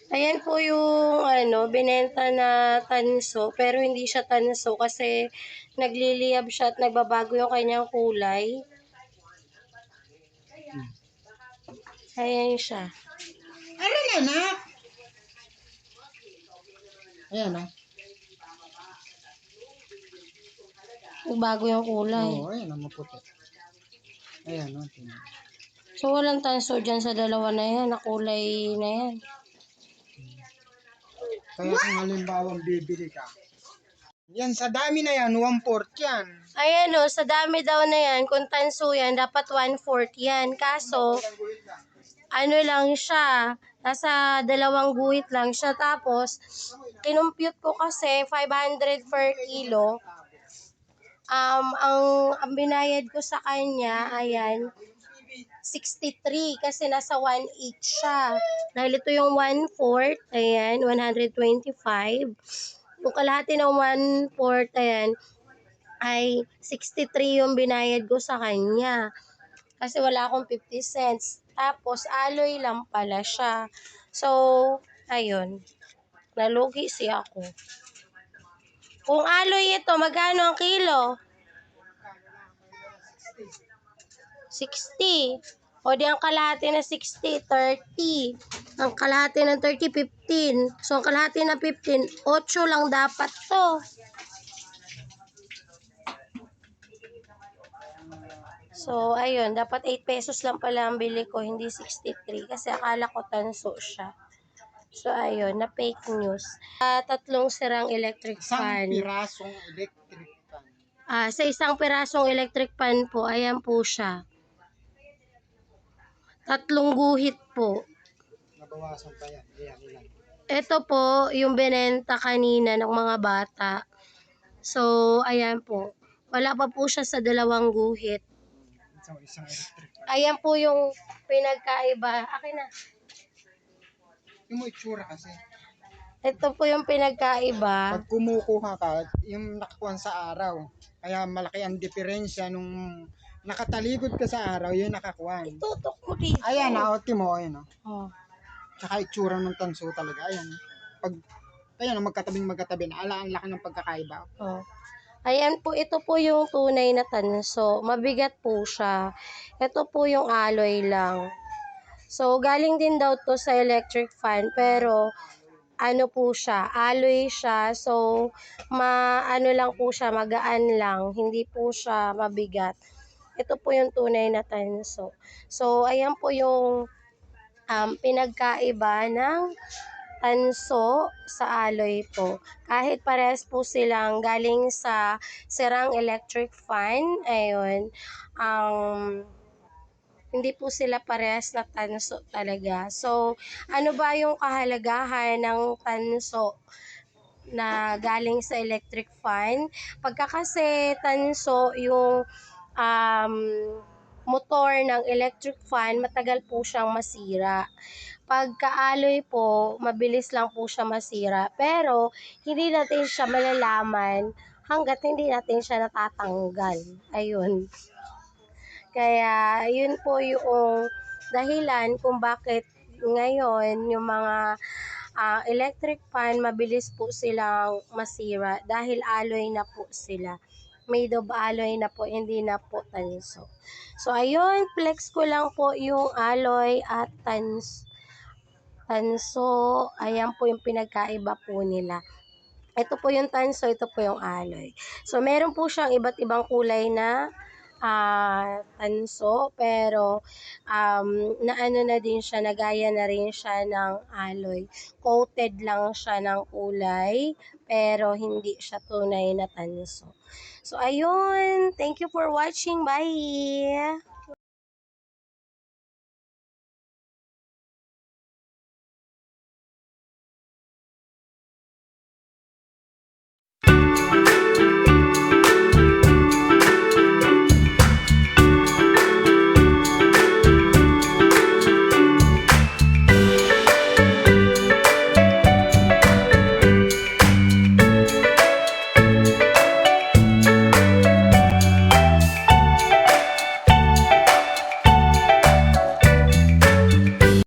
Ayan po yung binenta na tanso, pero hindi siya tanso kasi nagliliyab siya at nagbabago yung kanyang kulay. Ayan siya. Ano na, anak? Ayan, oh. Nagbago yung kulay. Oo, ayan, ang maputi. Ayan, oh. Tingnan. So, walang tanso dyan sa dalawa na yan, na kulay na yan. Kaya kung halimbawang bibili ka, yan, sa dami na yan, 1/4 yan. Ayan o, sa dami daw na yan, kung tanso yan, dapat 1/4 yan. Kaso, ano lang siya, nasa 2 guhit lang siya. Tapos, kinumpute ko kasi 500 per kilo. Ang binayad ko sa kanya, ayan, 63 kasi nasa 1/8 siya. Dahil ito yung 1/4, ayan, 125. Kung kalahati ng 1/4, ayan, ay 63 yung binayad ko sa kanya. Kasi wala akong 50 cents. Tapos, alloy lang pala siya. So, ayun. Nalugi siya ako. Kung alloy ito, magkano ang kilo? 60. O di ang kalahati na 60, 30. Ang kalahati ng 30, 15. So, ang kalahati ng 15, 8 lang dapat to. So, ayun. Dapat 8 pesos lang pala ang bili ko, hindi 63. Kasi akala ko tanso siya. So, ayun. Na fake news. 3 sirang electric Isang fan. pirasong electric fan. Sa isang pirasong electric fan po, ayan po siya. 3 guhit po. Nabawasan pa yan. Ayan, ilan. Ito po, yung binenta kanina ng mga bata. So, ayan po. Wala pa po siya sa 2 guhit. Isang electric fan. Ayan po yung pinagkaiba. Akin na. Yung mo itsura kasi. Ito po yung pinagkaiba. Pag kumukuha ka, yung nakakuha sa araw. Kaya malaki ang diferensya nung nakatalikod ka sa araw, yun nakakuha. Itutok ko dito. Ayan na, mo, ayan o. Oh. Tsaka itsura ng tanso talaga, ayan. Pag, ayan, magkatabi na, ang laki ng pagkakaiba. Oh. Ayan po, ito po yung tunay na tanso. Mabigat po siya. Ito po yung alloy lang. So, galing din daw to sa electric fan, pero ano po siya, alloy siya. So, ano lang po siya, magaan lang. Hindi po siya mabigat. Ito po yung tunay na tanso. So, ayan po yung pinagkaiba ng tanso sa alloy po. Kahit parehas po silang galing sa sirang electric fan, ayun, hindi po sila parehas na tanso talaga. So, ano ba yung kahalagahan ng tanso na galing sa electric fan? Pagka kasi tanso yung motor ng electric fan, matagal po siyang masira. Pagka-alloy po, mabilis lang po siya masira. Pero, hindi natin siya malalaman hanggat hindi natin siya natatanggal. Ayun. Kaya, yun po yung dahilan kung bakit ngayon yung mga electric fan, mabilis po silang masira dahil alloy na po sila. Made of alloy na po, hindi na po tanso. So, ayun, flex ko lang po yung alloy at tanso. Ayan po yung pinagkaiba po nila. Ito po yung tanso, ito po yung alloy. So, meron po siyang iba't ibang kulay na tanso, pero naano na din siya, nagaya na rin siya ng alloy. Coated lang siya ng kulay, pero hindi siya tunay na tanso. So, ayun. Thank you for watching. Bye!